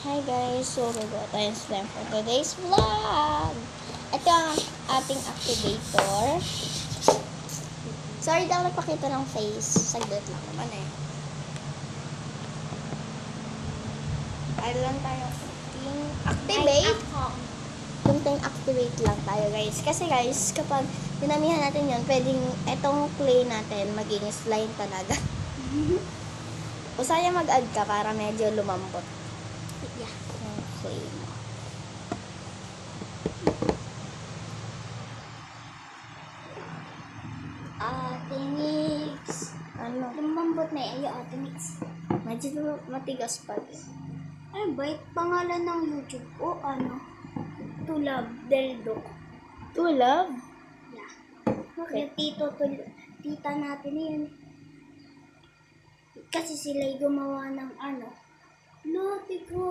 Hi guys, so magawa tayo ng slime for today's vlog. Ito ang ating activator. Sorry daw nagpakita ng face. Saglit lang naman eh. Ano lang tayo activate? Kunting activate lang tayo guys. Kasi guys, kapag dinamihan natin yun, pwedeng itong clay natin maging slime talaga. Usaya mag-add ka para medyo lumambot. Yeah. Okay. Ate Mix. Ano? Lumambot na yung Ate Mix. Medyo matigas pa din. Ano ba? Pangalan ng YouTube ko, ano? Tulab del Doc. Tulab? Yeah. Okay. Yung tita natin yun. Kasi sila gumawa ng ano. Lote ko.